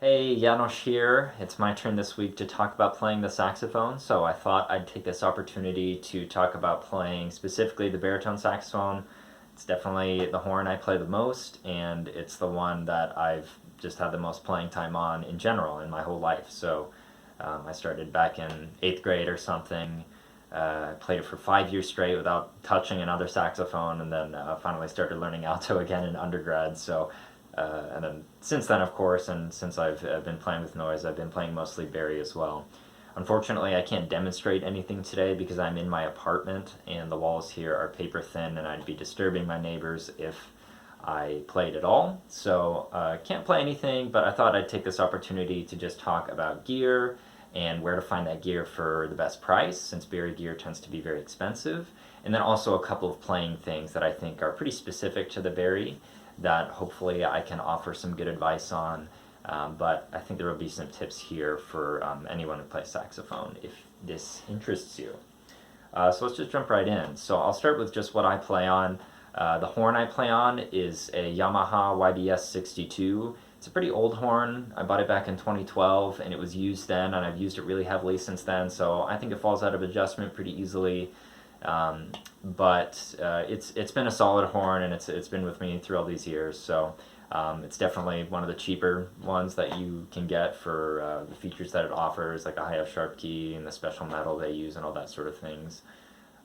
Hey, János here. It's my turn this week to talk about playing the saxophone, so I thought I'd take this opportunity to talk about playing specifically the baritone saxophone. It's definitely the horn I play the most, and it's the one that I've just had the most playing time on in general in my whole life. I started back in 8th grade or something. I played it for 5 years straight without touching another saxophone, and then finally started learning alto again in undergrad. And then since then, of course, and since I've been playing with noise, I've been playing mostly Barry as well. Unfortunately, I can't demonstrate anything today because I'm in my apartment and the walls here are paper thin, and I'd be disturbing my neighbors if I played at all. Can't play anything, but I thought I'd take this opportunity to just talk about gear and where to find that gear for the best price, since Barry gear tends to be very expensive. And then also a couple of playing things that I think are pretty specific to the Barry that hopefully I can offer some good advice on. But I think there will be some tips here for anyone who plays saxophone if this interests you. So let's just jump right in. So I'll start with just what I play on. The horn I play on is a Yamaha YBS 62. It's a pretty old horn. I bought it back in 2012 and it was used then, and I've used it really heavily since then, so I think it falls out of adjustment pretty easily. It's been a solid horn, and it's been with me through all these years. It's definitely one of the cheaper ones that you can get for the features that it offers, like a high F sharp key and the special metal they use and all that sort of things.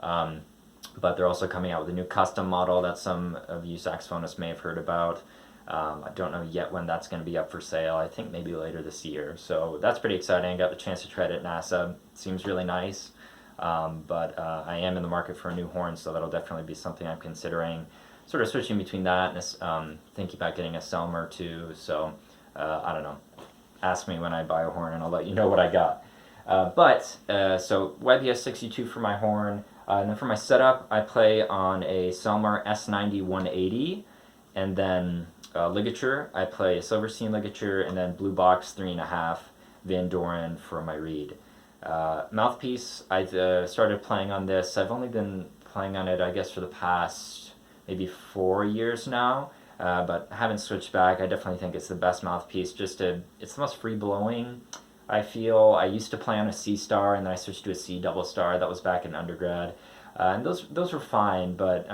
But they're also coming out with a new custom model that some of you saxophonists may have heard about. I don't know yet when that's going to be up for sale. I think maybe later this year. So that's pretty exciting. I got the chance to try it at NASA. It seems really nice. I am in the market for a new horn, so that'll definitely be something I'm considering. Sort of switching between that and thinking about getting a Selmer too. I don't know. Ask me when I buy a horn, and I'll let you know what I got. So YBS 62 for my horn. And then for my setup, I play on a Selmer S90 180, and then ligature. I play a Silverstein Ligature, and then Blue Box 3.5 Van Doren for my reed. Mouthpiece, I started playing on this. I've only been playing on it, I guess, for the past maybe 4 years now, but I haven't switched back. I definitely think it's the best mouthpiece. It's the most free-blowing, I feel. I used to play on a C star, and then I switched to a C double star. That was back in undergrad. And those were fine, but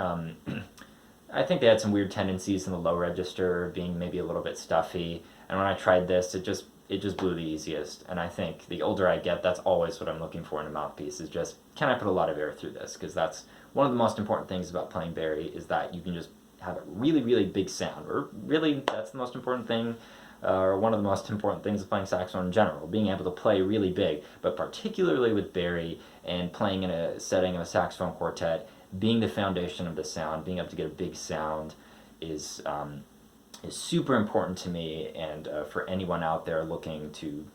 I think they had some weird tendencies in the low register, being maybe a little bit stuffy. And when I tried this, it just blew the easiest. And I think the older I get, that's always what I'm looking for in a mouthpiece, is just, can I put a lot of air through this? Because that's one of the most important things about playing Barry, is that you can just have a really, really big sound. Or really, that's the most important thing, or one of the most important things of playing saxophone in general, being able to play really big. But particularly with Barry and playing in a setting of a saxophone quartet, being the foundation of the sound, being able to get a big sound is super important to me, and for anyone out there looking to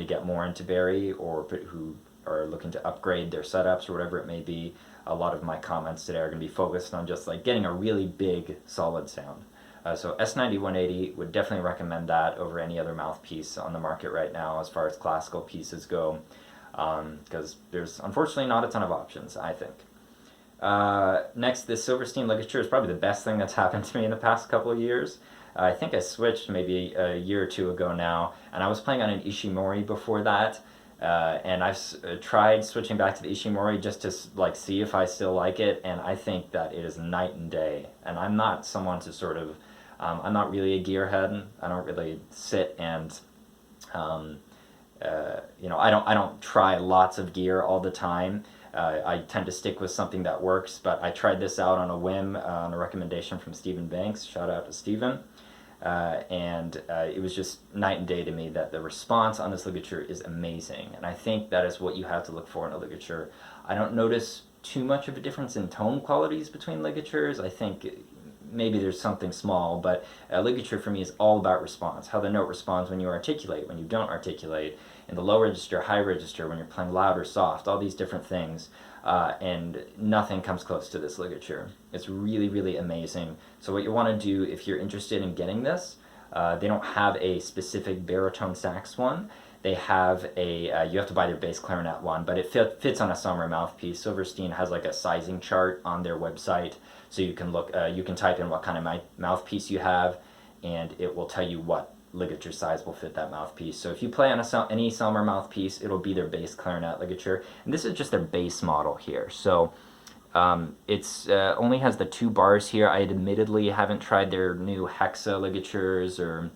get more into Barry, or who are looking to upgrade their setups or whatever it may be. A lot of my comments today are going to be focused on just like getting a really big, solid sound. So S90 180 would definitely recommend that over any other mouthpiece on the market right now as far as classical pieces go, because there's unfortunately not a ton of options, I think. Next, this Silverstein Ligature is probably the best thing that's happened to me in the past couple of years. I think I switched maybe a year or two ago now, and I was playing on an Ishimori before that, and I've tried switching back to the Ishimori just to see if I still like it, and I think that it is night and day. And I'm not someone to I'm not really a gearhead. I don't really sit and I don't try lots of gear all the time. I tend to stick with something that works, but I tried this out on a whim, on a recommendation from Stephen Banks. Shout out to Stephen. It was just night and day to me that the response on this ligature is amazing. And I think that is what you have to look for in a ligature. I don't notice too much of a difference in tone qualities between ligatures. I think maybe there's something small, but a ligature for me is all about response. How the note responds when you articulate, when you don't articulate, in the low register, high register, when you're playing loud or soft, all these different things. And nothing comes close to this ligature. It's really, really amazing. So what you want to do if you're interested in getting this, they don't have a specific baritone sax one. They have you have to buy their bass clarinet one, but it fits on a Selmer mouthpiece. Silverstein has like a sizing chart on their website, so you can look, you can type in what kind of mouthpiece you have, and it will tell you what ligature size will fit that mouthpiece. So if you play on any Selmer mouthpiece, it'll be their bass clarinet ligature. And this is just their bass model here. So it's only has the 2 bars here. I admittedly haven't tried their new hexa ligatures or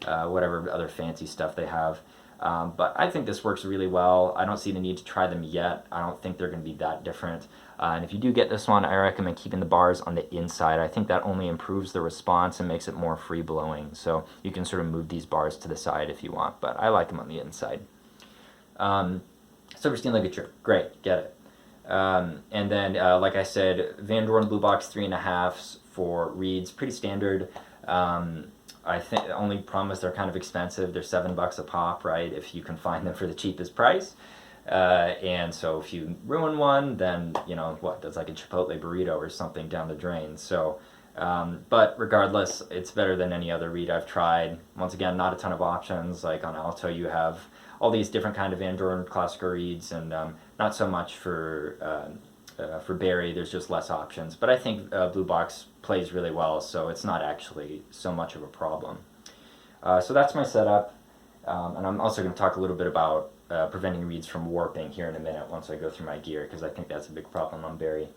whatever other fancy stuff they have. But I think this works really well. I don't see the need to try them yet. I don't think they're going to be that different. And if you do get this one, I recommend keeping the bars on the inside. I think that only improves the response and makes it more free-blowing. So you can sort of move these bars to the side if you want, but I like them on the inside. Silverstein Ligature, great, get it. And then, like I said, Van Doorn Blue Box 3.5s for reeds, pretty standard. I think the only problem is they're kind of expensive. They're $7 a pop, right, if you can find them for the cheapest price. And so if you ruin one, then, you know, what, that's like a Chipotle burrito or something down the drain. So, but regardless, it's better than any other reed I've tried. Once again, not a ton of options. Like on alto, you have all these different kind of Van Doorn classical reeds, and not so much for Barry. There's just less options. But I think Blue Box plays really well, so it's not actually so much of a problem. So that's my setup, and I'm also going to talk a little bit about preventing reeds from warping here in a minute once I go through my gear, because I think that's a big problem on Barry.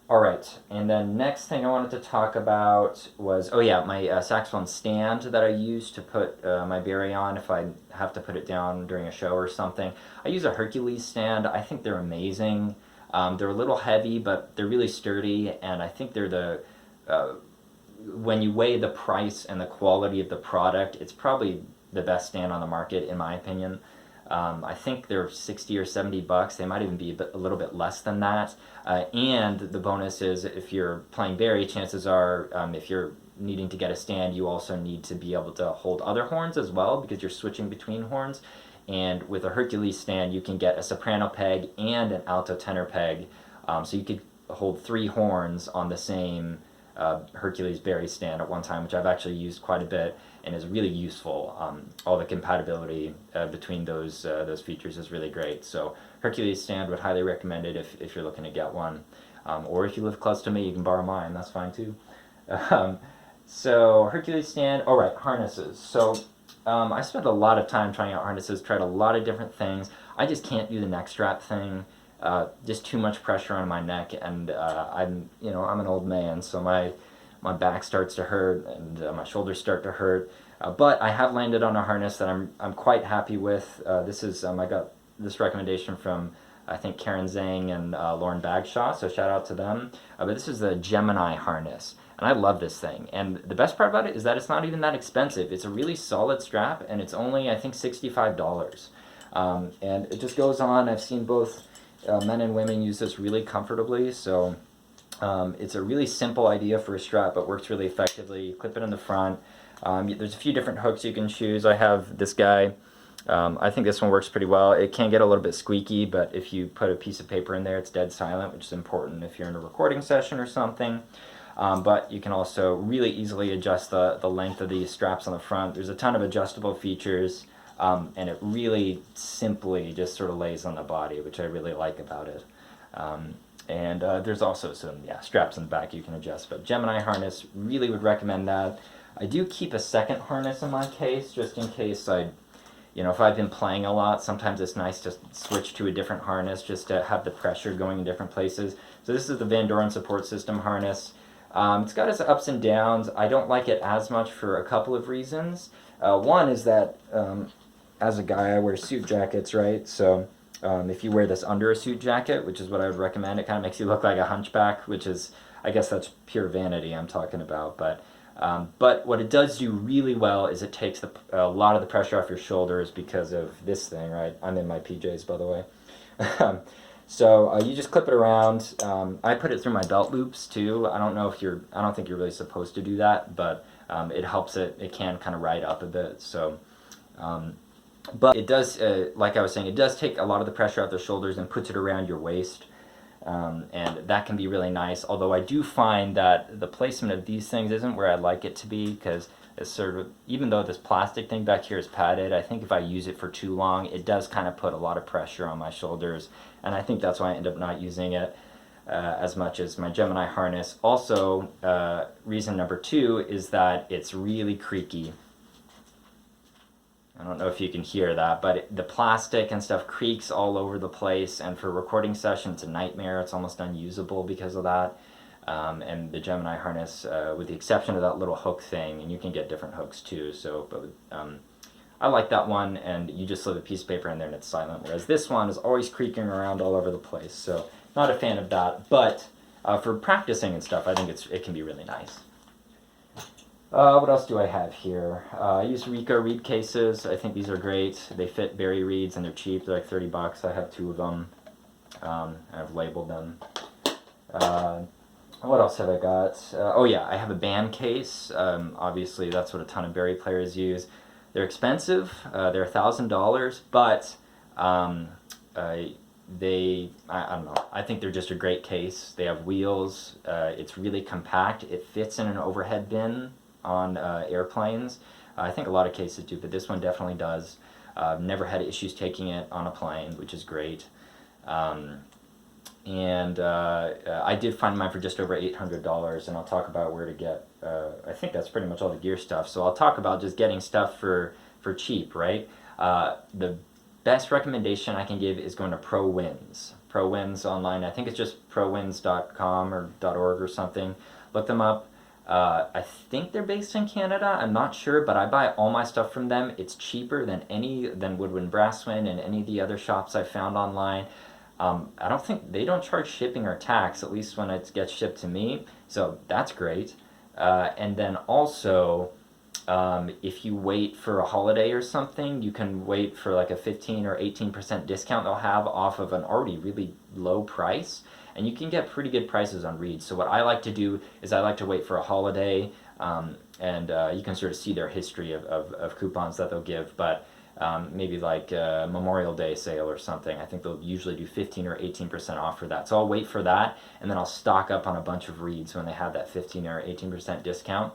Alright, and then next thing I wanted to talk about was, oh yeah, my saxophone stand that I use to put my Barry on if I have to put it down during a show or something. I use a Hercules stand. I think they're amazing. They're a little heavy, but they're really sturdy, and I think they're the, when you weigh the price and the quality of the product, it's probably the best stand on the market, in my opinion. I think they're 60 or 70 bucks. They might even be a little bit less than that. And the bonus is, if you're playing Barry, chances are, if you're needing to get a stand, you also need to be able to hold other horns as well, because you're switching between horns. And with a Hercules stand, you can get a soprano peg and an alto tenor peg. So you could hold 3 horns on the same Hercules Barry stand at one time, which I've actually used quite a bit and is really useful. All the compatibility between those features is really great. So Hercules stand, would highly recommend it if you're looking to get one. Or if you live close to me, you can borrow mine, that's fine too. So Hercules stand, all right, harnesses. So I spent a lot of time trying out harnesses, tried a lot of different things. I just can't do the neck strap thing. Just too much pressure on my neck, and I'm an old man, so my back starts to hurt and my shoulders start to hurt. But I have landed on a harness that I'm quite happy with. This is I got this recommendation from, I think, Karen Zhang and Lauren Bagshaw, so shout out to them. But this is the Gemini Harness, and I love this thing. And the best part about it is that it's not even that expensive. It's a really solid strap, and it's only, I think, $65. And it just goes on. I've seen both men and women use this really comfortably, so it's a really simple idea for a strap, but works really effectively. You clip it in the front. There's a few different hooks you can choose. I have this guy. I think this one works pretty well. It can get a little bit squeaky, but if you put a piece of paper in there, it's dead silent, which is important if you're in a recording session or something. But you can also really easily adjust the length of these straps on the front. There's a ton of adjustable features, and it really simply just sort of lays on the body, which I really like about it. And there's also some straps in the back you can adjust. But Gemini Harness, really would recommend that. I do keep a second harness in my case, just in case if I've been playing a lot, sometimes it's nice to switch to a different harness just to have the pressure going in different places. So this is the Van Doorn Support System harness. It's got its ups and downs. I don't like it as much for a couple of reasons. One is that as a guy, I wear suit jackets, right? So if you wear this under a suit jacket, which is what I would recommend, it kind of makes you look like a hunchback, which is, I guess that's pure vanity I'm talking about. But what it does do really well is it takes a lot of the pressure off your shoulders because of this thing, right? I'm in my PJs, by the way. So you just clip it around. I put it through my belt loops too. I don't think you're really supposed to do that, but it helps it can kind of ride up a bit. So, but it does, like I was saying, it does take a lot of the pressure off the shoulders and puts it around your waist. And that can be really nice, although I do find that the placement of these things isn't where I'd like it to be, because it's sort of, even though this plastic thing back here is padded, I think if I use it for too long, it does kind of put a lot of pressure on my shoulders, and I think that's why I end up not using it. as much as my Gemini Harness. Also, reason number 2 is that it's really creaky. I don't know if you can hear that, but the plastic and stuff creaks all over the place, and for recording sessions, it's a nightmare. It's almost unusable because of that. And the Gemini Harness, with the exception of that little hook thing, and you can get different hooks too, so, but I like that one, and you just slip a piece of paper in there and it's silent, whereas this one is always creaking around all over the place, so not a fan of that, but for practicing and stuff, I think it can be really nice. What else do I have here? I use Rico reed cases. I think these are great. They fit Barry reeds and they're cheap. They're like $30. I have 2 of them. I've labeled them. What else have I got? Oh yeah, I have a band case. Obviously, that's what a ton of Barry players use. They're expensive. They're $1,000, but I don't know. I think they're just a great case. They have wheels. It's really compact. It fits in an overhead bin on airplanes. I think a lot of cases do, but this one definitely does. Never had issues taking it on a plane, which is great. And I did find mine for just over $800, and I'll talk about where to get. I think that's pretty much all the gear stuff. So I'll talk about just getting stuff for cheap, right? The best recommendation I can give is going to ProWinds. ProWinds online. I think it's just prowinds.com or .org or something. Look them up. I think they're based in Canada. I'm not sure, but I buy all my stuff from them. It's cheaper than Woodwind Brasswind and any of the other shops I found online. I don't think they don't charge shipping or tax, at least when it gets shipped to me. So that's great. And then also, if you wait for a holiday or something, you can wait for like a 15 or 18% discount they'll have off of an already really low price. And you can get pretty good prices on reeds. So what I like to do is I like to wait for a holiday, and you can sort of see their history of coupons that they'll give. But maybe like a Memorial Day sale or something, I think they'll usually do 15 or 18% off for that. So I'll wait for that, and then I'll stock up on a bunch of reeds when they have that 15 or 18% discount.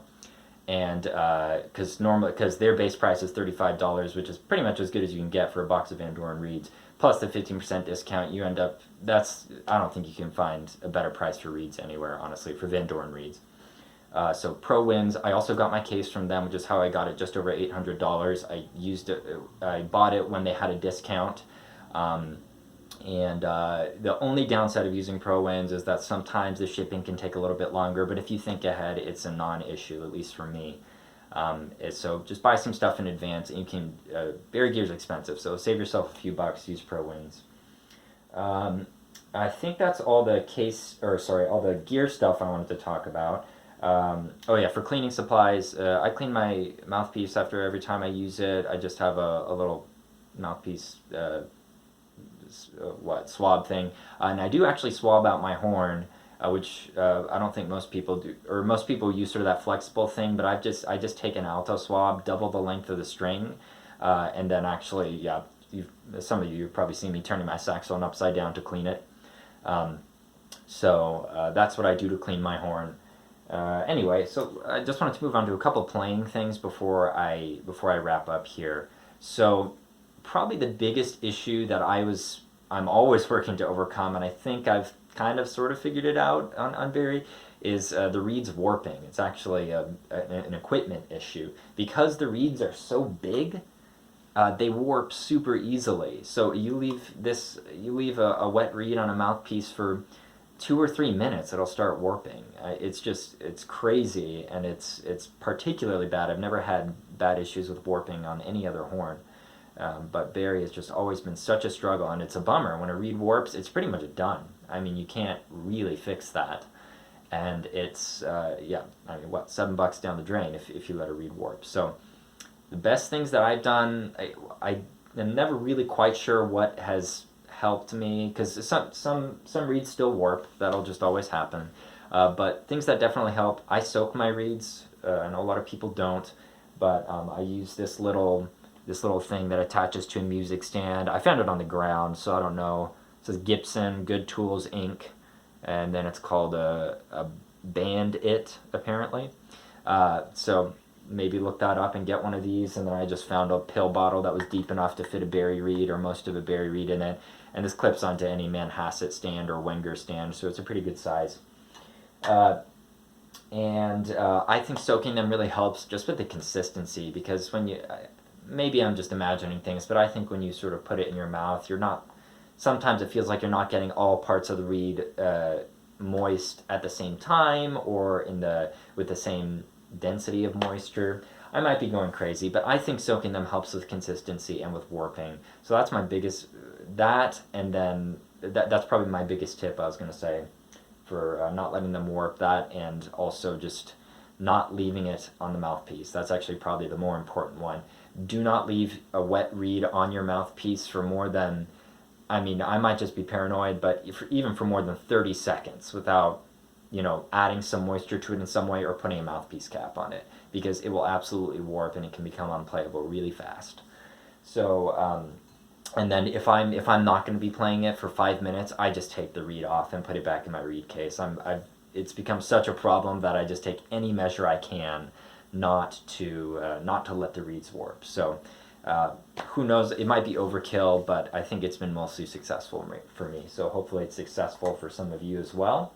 And because their base price is $35, which is pretty much as good as you can get for a box of Van Doren reeds, plus the 15% discount, you end up, I don't think you can find a better price for reeds anywhere, honestly, for Van Doren reeds. So ProWinds, I also got my case from them, which is how I got it, just over $800. I used it, I bought it when they had a discount. And the only downside of using ProWinds is that sometimes the shipping can take a little bit longer, but if you think ahead, it's a non-issue, at least for me. So just buy some stuff in advance, and you can, Barry gear is expensive, so save yourself a few bucks, use ProWinds. I think that's all the all the gear stuff I wanted to talk about. Oh yeah, for cleaning supplies, I clean my mouthpiece after every time I use it. I just have a little mouthpiece, swab thing, and I do actually swab out my horn, which I don't think most people do, or most people use sort of that flexible thing, but I just take an alto swab, double the length of the string, and then actually, yeah, some of you've probably seen me turning my saxophone upside down to clean it. So that's what I do to clean my horn. Anyway, so I just wanted to move on to a couple playing things before I wrap up here. So probably the biggest issue that I'm always working to overcome, and I think I've kind of sort of figured it out on Barry, is the reeds warping. It's actually an equipment issue. Because the reeds are so big, they warp super easily. So you leave a wet reed on a mouthpiece for 2 or 3 minutes, it'll start warping. It's crazy, and it's particularly bad. I've never had bad issues with warping on any other horn, but Barry has just always been such a struggle, and it's a bummer. When a reed warps, it's pretty much done. I mean, you can't really fix that, and it's $7 down the drain if you let a reed warp. So the best things that I've done, I am never really quite sure what has helped me, because some reeds still warp. That'll just always happen. But things that definitely help, I soak my reeds. I know a lot of people don't, but I use this little thing that attaches to a music stand. I found it on the ground, so I don't know. It says Gibson Good Tools Inc., and then it's called a Band It, apparently. So maybe look that up and get one of these. And then I just found a pill bottle that was deep enough to fit a Barry reed or most of a Barry reed in it. And this clips onto any Manhasset stand or Wenger stand, so it's a pretty good size. I think soaking them really helps just with the consistency, because when you, maybe I'm just imagining things, but I think when you sort of put it in your mouth, you're not, sometimes it feels like you're not getting all parts of the reed moist at the same time or with the same density of moisture. I might be going crazy, but I think soaking them helps with consistency and with warping. So that's my biggest, and then that's probably my biggest tip I was going to say for not letting them warp, that, and also just not leaving it on the mouthpiece. That's actually probably the more important one. Do not leave a wet reed on your mouthpiece for more than, I mean, I might just be paranoid, but even for more than 30 seconds without, adding some moisture to it in some way or putting a mouthpiece cap on it, because it will absolutely warp and it can become unplayable really fast. So, and then if I'm not going to be playing it for 5 minutes, I just take the reed off and put it back in my reed case. It's become such a problem that I just take any measure I can not to let the reeds warp. So who knows? It might be overkill, but I think it's been mostly successful for me. So hopefully it's successful for some of you as well.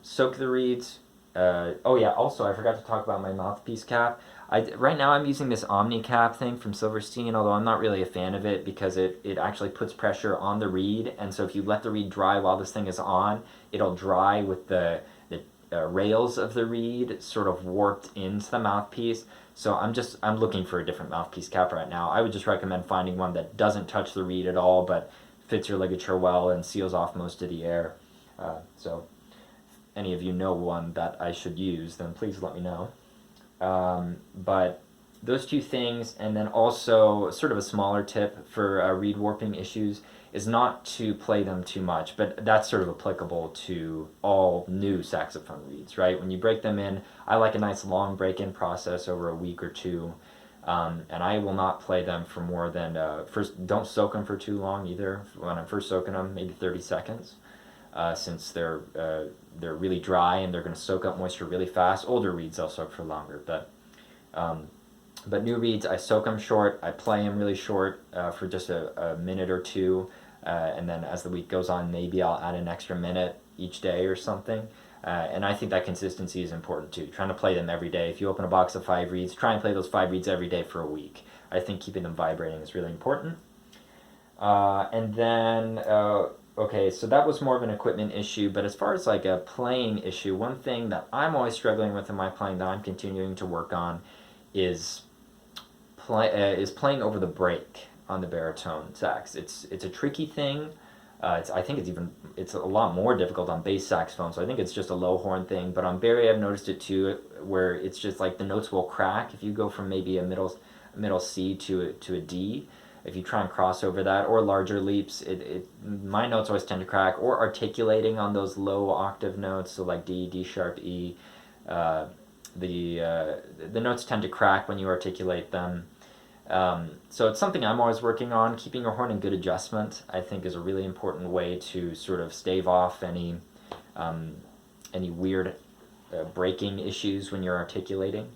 Soak the reeds. Oh yeah, also I forgot to talk about my mouthpiece cap. Right now I'm using this Omni cap thing from Silverstein, although I'm not really a fan of it because it actually puts pressure on the reed, and so if you let the reed dry while this thing is on, it'll dry with the rails of the reed sort of warped into the mouthpiece. So I'm looking for a different mouthpiece cap right now. I would just recommend finding one that doesn't touch the reed at all, but fits your ligature well and seals off most of the air. So if any of you know one that I should use, then please let me know. But those two things, and then also sort of a smaller tip for reed warping issues is not to play them too much, but that's sort of applicable to all new saxophone reeds, right? When you break them in, I like a nice long break-in process over a week or two, and I will not play them for more than, first, don't soak them for too long either. When I'm first soaking them, maybe 30 seconds, since they're really dry and they're going to soak up moisture really fast. Older reeds I'll soak for longer, but new reeds, I soak them short, I play them really short for just a minute or two, and then as the week goes on, maybe I'll add an extra minute each day or something. And I think that consistency is important too, trying to play them every day. If you open a box of 5 reeds, try and play those 5 reeds every day for a week. I think keeping them vibrating is really important. And then, okay, so that was more of an equipment issue, but as far as like a playing issue, one thing that I'm always struggling with in my playing that I'm continuing to work on is playing over the break on the baritone sax. It's a tricky thing. I think it's a lot more difficult on bass saxophone, so I think it's just a low horn thing. But on Barry, I've noticed it too, where it's just like the notes will crack if you go from maybe a middle C to a D. If you try and cross over that, or larger leaps, my notes always tend to crack. Or articulating on those low octave notes, so like D, D sharp, E. The notes tend to crack when you articulate them. So it's something I'm always working on. Keeping your horn in good adjustment, I think, is a really important way to sort of stave off any weird breaking issues when you're articulating.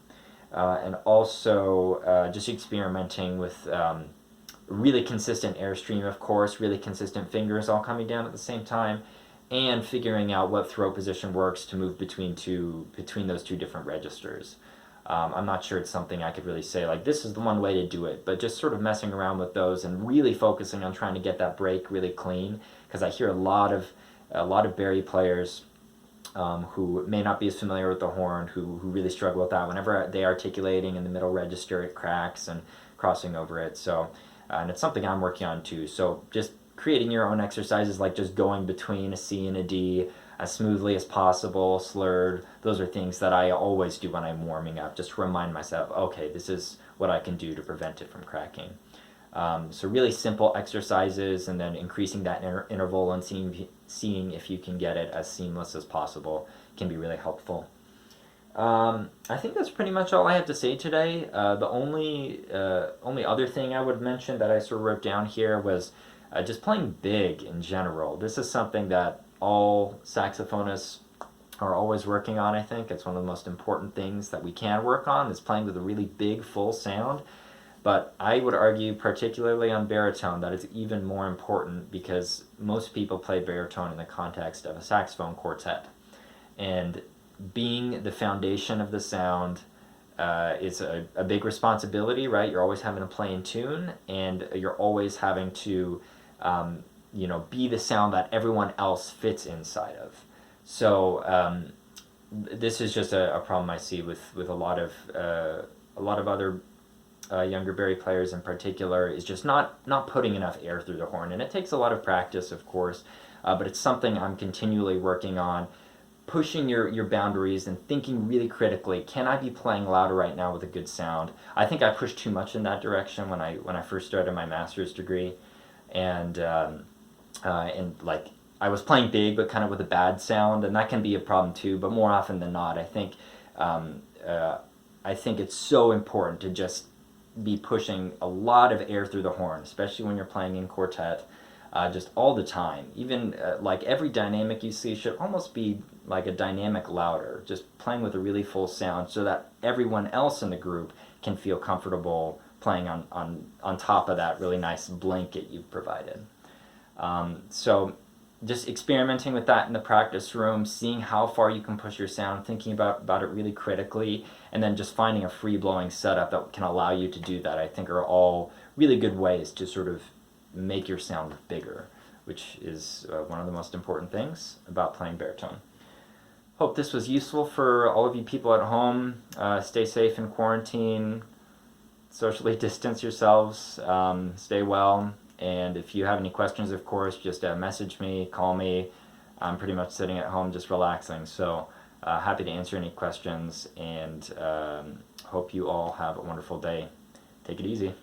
And also just experimenting with really consistent airstream, of course, really consistent fingers all coming down at the same time, and figuring out what throat position works to move between those two different registers. I'm not sure it's something I could really say, like, this is the one way to do it, but just sort of messing around with those and really focusing on trying to get that break really clean, because I hear a lot of Barry players who may not be as familiar with the horn, who really struggle with that. Whenever they're articulating in the middle register, it cracks and crossing over it. So, and it's something I'm working on too. So just creating your own exercises, like just going between a C and a D as smoothly as possible, slurred. Those are things that I always do when I'm warming up, just to remind myself, okay, this is what I can do to prevent it from cracking. So really simple exercises, and then increasing that interval and seeing if you can get it as seamless as possible can be really helpful. I think that's pretty much all I have to say today. The only other thing I would mention that I sort of wrote down here was just playing big in general. This is something that all saxophonists are always working on, I think. It's one of the most important things that we can work on, is playing with a really big, full sound. But I would argue, particularly on baritone, that it's even more important because most people play baritone in the context of a saxophone quartet. And being the foundation of the sound is a big responsibility, right? You're always having to play in tune, and you're always having to, be the sound that everyone else fits inside of. So this is just a problem I see with a lot of other younger bari players in particular, is just not putting enough air through the horn. And it takes a lot of practice, of course, but it's something I'm continually working on, pushing your boundaries and thinking really critically. Can I be playing louder right now with a good sound? I think I pushed too much in that direction when I first started my master's degree, and like I was playing big but kind of with a bad sound, and that can be a problem too. But more often than not, I think it's so important to just be pushing a lot of air through the horn, especially when you're playing in quartet, just all the time. Even like every dynamic you see should almost be like a dynamic louder, just playing with a really full sound so that everyone else in the group can feel comfortable playing on top of that really nice blanket you've provided. So just experimenting with that in the practice room, seeing how far you can push your sound, thinking about it really critically, and then just finding a free-blowing setup that can allow you to do that, I think are all really good ways to sort of make your sound bigger, which is one of the most important things about playing baritone. Hope this was useful for all of you people at home. Stay safe in quarantine, socially distance yourselves, stay well. And if you have any questions, of course, just message me, call me. I'm pretty much sitting at home just relaxing. So happy to answer any questions, and hope you all have a wonderful day. Take it easy.